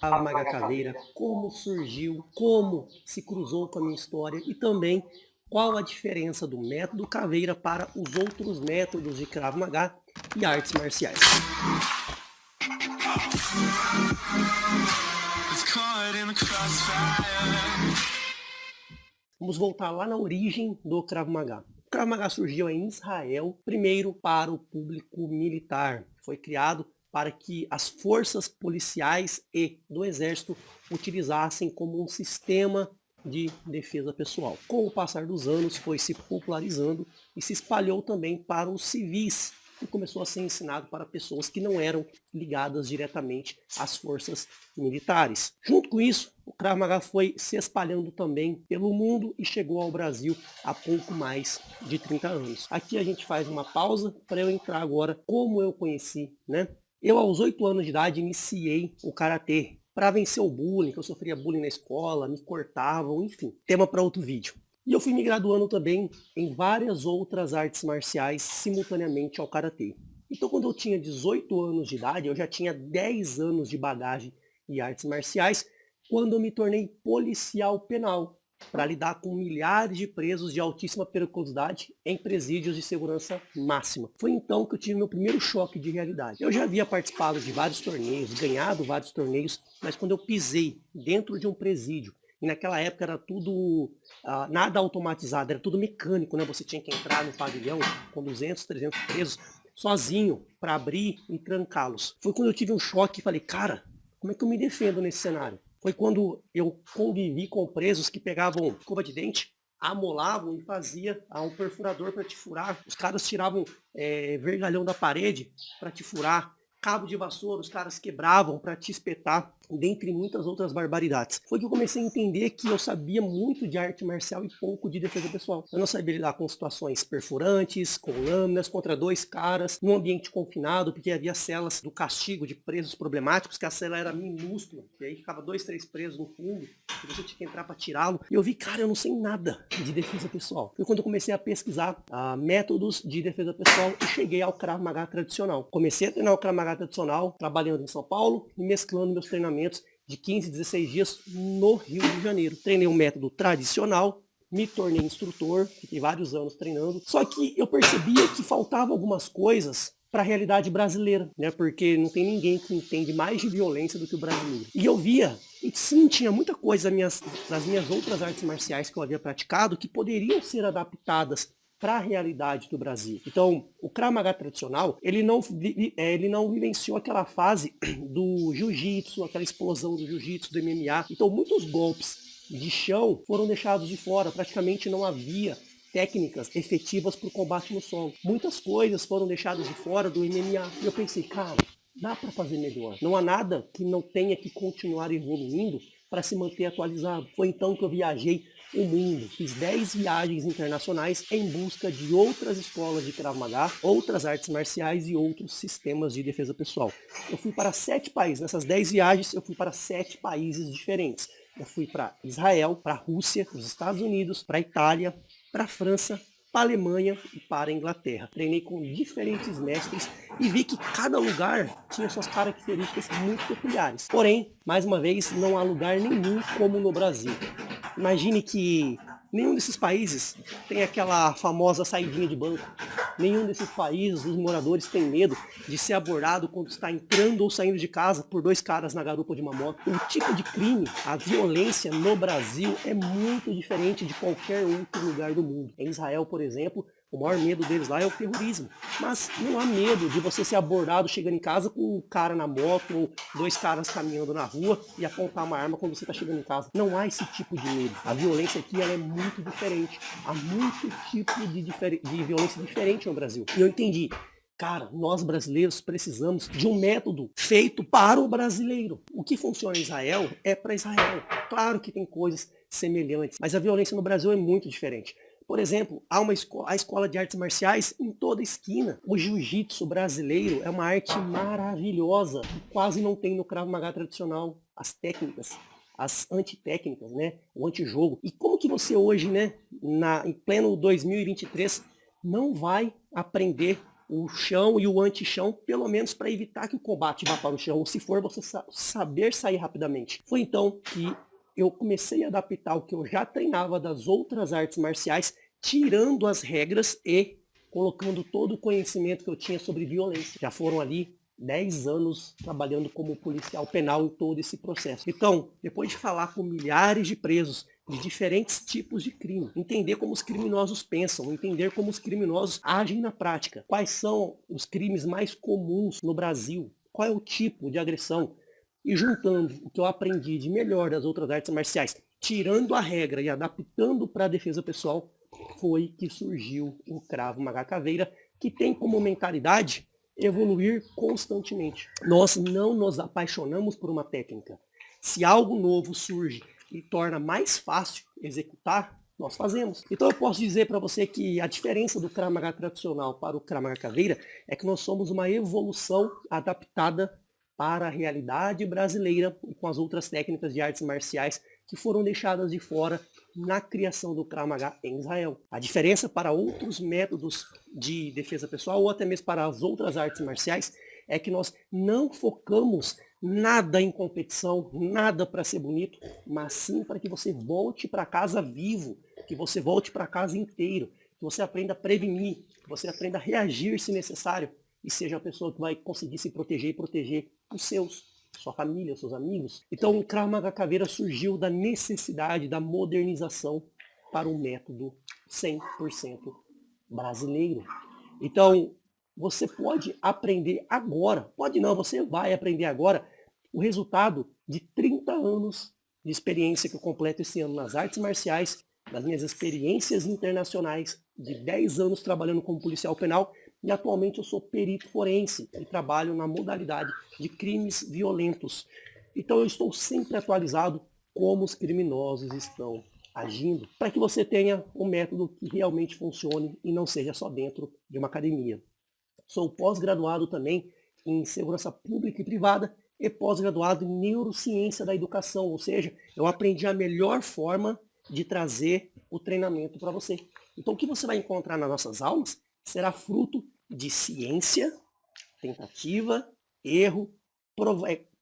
Krav Maga Caveira, como surgiu, como se cruzou com a minha história e também qual a diferença do método Caveira para os outros métodos de Krav Maga e artes marciais. Vamos voltar lá na origem do Krav Maga. O Krav Maga surgiu em Israel, primeiro para o público militar. Foi criado para que as forças policiais e do exército utilizassem como um sistema de defesa pessoal. Com o passar dos anos foi se popularizando e se espalhou também para os civis e começou a ser ensinado para pessoas que não eram ligadas diretamente às forças militares. Junto com isso, o Krav Maga foi se espalhando também pelo mundo e chegou ao Brasil há pouco mais de 30 anos. Aqui a gente faz uma pausa para eu entrar agora como eu conheci, né? Eu, aos 8 anos de idade, iniciei o Karatê para vencer o bullying, que eu sofria bullying na escola, me cortavam, enfim. Tema para outro vídeo. E eu fui me graduando também em várias outras artes marciais simultaneamente ao Karatê. Então, quando eu tinha 18 anos de idade, eu já tinha 10 anos de bagagem em artes marciais, quando eu me tornei policial penal, para lidar com milhares de presos de altíssima periculosidade em presídios de segurança máxima. Foi então que eu tive meu primeiro choque de realidade. Eu já havia participado de vários torneios, ganhado vários torneios, mas quando eu pisei dentro de um presídio, e naquela época era tudo nada automatizado, era tudo mecânico, né? Você tinha que entrar no pavilhão com 200, 300 presos, sozinho, para abrir e trancá-los. Foi quando eu tive um choque e falei, cara, como é que eu me defendo nesse cenário? Foi quando eu convivi com presos que pegavam escova de dente, amolavam e fazia um perfurador para te furar. Os caras tiravam vergalhão da parede para te furar. Cabo de vassoura, os caras quebravam para te espetar, dentre muitas outras barbaridades. Foi que eu comecei a entender que eu sabia muito de arte marcial e pouco de defesa pessoal. Eu não sabia lidar com situações perfurantes, com lâminas, contra dois caras, num ambiente confinado, porque havia celas do castigo de presos problemáticos, que a cela era minúscula, e aí ficava 2, 3 presos no fundo, e você tinha que entrar para tirá-lo. E eu vi, cara, eu não sei nada de defesa pessoal. Foi quando eu comecei a pesquisar métodos de defesa pessoal e cheguei ao Krav Maga tradicional. Comecei a treinar o Krav Maga tradicional, trabalhando em São Paulo e mesclando meus treinamentos de 15, 16 dias no Rio de Janeiro. Treinei um método tradicional, me tornei instrutor, fiquei vários anos treinando, só que eu percebia que faltavam algumas coisas para a realidade brasileira, né? Porque não tem ninguém que entende mais de violência do que o brasileiro. E eu via, e sim, tinha muita coisa das minhas outras artes marciais que eu havia praticado que poderiam ser adaptadas para a realidade do Brasil. Então, o Krav Maga tradicional, ele não vivenciou aquela fase do jiu-jitsu, aquela explosão do jiu-jitsu, do MMA. Então, muitos golpes de chão foram deixados de fora. Praticamente não havia técnicas efetivas para o combate no solo. Muitas coisas foram deixadas de fora do MMA. E eu pensei, cara, dá para fazer melhor. Não há nada que não tenha que continuar evoluindo para se manter atualizado. Foi então que eu viajei o mundo. Fiz 10 viagens internacionais em busca de outras escolas de Krav Maga, outras artes marciais e outros sistemas de defesa pessoal. Eu fui para 7 países. Nessas 10 viagens, eu fui para 7 países diferentes. Eu fui para Israel, para a Rússia, os Estados Unidos, para a Itália, para a França, para a Alemanha e para a Inglaterra. Treinei com diferentes mestres e vi que cada lugar tinha suas características muito peculiares. Porém, mais uma vez, não há lugar nenhum como no Brasil. Imagine que nenhum desses países tem aquela famosa saidinha de banco. Nenhum desses países, os moradores têm medo de ser abordado quando está entrando ou saindo de casa por 2 caras na garupa de uma moto. O tipo de crime, a violência no Brasil é muito diferente de qualquer outro lugar do mundo. Em Israel, por exemplo, o maior medo deles lá é o terrorismo. Mas não há medo de você ser abordado chegando em casa com um cara na moto ou 2 caras caminhando na rua e apontar uma arma quando você está chegando em casa. Não há esse tipo de medo. A violência aqui ela é muito diferente. Há muito tipo de violência diferente no Brasil. E eu entendi. Cara, nós brasileiros precisamos de um método feito para o brasileiro. O que funciona em Israel é para Israel. Claro que tem coisas semelhantes, mas a violência no Brasil é muito diferente. Por exemplo, há a escola de artes marciais em toda esquina. O jiu-jitsu brasileiro é uma arte maravilhosa e quase não tem no Krav Maga tradicional. As técnicas, as antitécnicas, né? O antijogo. E como que você hoje, né, em pleno 2023, não vai aprender o chão e o anti-chão, pelo menos para evitar que o combate vá para o chão, ou se for, você saber sair rapidamente. Foi então que eu comecei a adaptar o que eu já treinava das outras artes marciais, tirando as regras e colocando todo o conhecimento que eu tinha sobre violência. Já foram ali 10 anos trabalhando como policial penal em todo esse processo. Então, depois de falar com milhares de presos de diferentes tipos de crime, entender como os criminosos pensam, entender como os criminosos agem na prática, quais são os crimes mais comuns no Brasil, qual é o tipo de agressão, e juntando o que eu aprendi de melhor das outras artes marciais, tirando a regra e adaptando para a defesa pessoal, foi que surgiu o Krav Maga Caveira, que tem como mentalidade evoluir constantemente. Nós não nos apaixonamos por uma técnica. Se algo novo surge e torna mais fácil executar, nós fazemos. Então eu posso dizer para você que a diferença do Krav Maga tradicional para o Krav Maga Caveira é que nós somos uma evolução adaptada para a realidade brasileira e com as outras técnicas de artes marciais que foram deixadas de fora na criação do Krav Maga em Israel. A diferença para outros métodos de defesa pessoal ou até mesmo para as outras artes marciais é que nós não focamos nada em competição, nada para ser bonito, mas sim para que você volte para casa vivo, que você volte para casa inteiro, que você aprenda a prevenir, que você aprenda a reagir se necessário e seja a pessoa que vai conseguir se proteger e proteger os seus, sua família, seus amigos. Então o Krav Maga Caveira surgiu da necessidade da modernização para um método 100% brasileiro. Então você pode aprender agora, pode não, você vai aprender agora o resultado de 30 anos de experiência que eu completo esse ano nas artes marciais, das minhas experiências internacionais, de 10 anos trabalhando como policial penal, e atualmente eu sou perito forense e trabalho na modalidade de crimes violentos. Então eu estou sempre atualizado como os criminosos estão agindo, para que você tenha um método que realmente funcione e não seja só dentro de uma academia. Sou pós-graduado também em segurança pública e privada e pós-graduado em neurociência da educação, ou seja, eu aprendi a melhor forma de trazer o treinamento para você. Então o que você vai encontrar nas nossas aulas será fruto de ciência, tentativa, erro,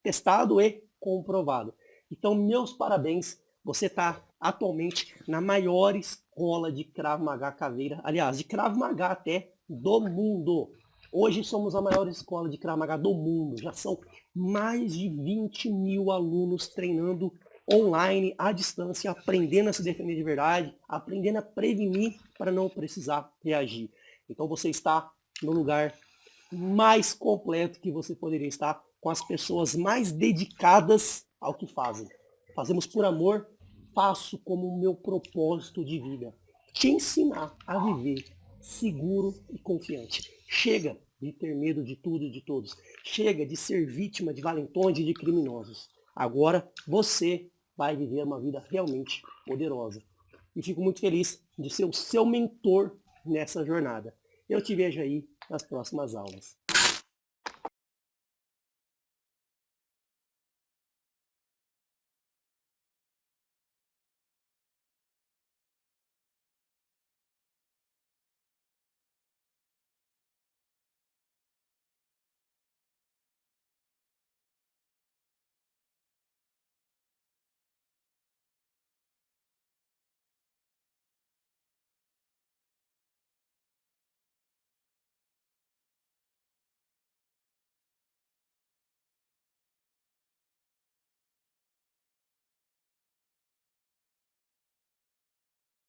testado e comprovado. Então, meus parabéns, você está atualmente na maior escola de Krav Maga Caveira, aliás, de Krav Maga até do mundo. Hoje somos a maior escola de Krav Maga do mundo, já são mais de 20 mil alunos treinando online, à distância, aprendendo a se defender de verdade, aprendendo a prevenir para não precisar reagir. Então você está no lugar mais completo que você poderia estar, com as pessoas mais dedicadas ao que fazem. Fazemos por amor, faço como o meu propósito de vida. Te ensinar a viver seguro e confiante. Chega de ter medo de tudo e de todos. Chega de ser vítima de valentões e de criminosos. Agora você vai viver uma vida realmente poderosa. E fico muito feliz de ser o seu mentor nessa jornada. Eu te vejo aí nas próximas aulas.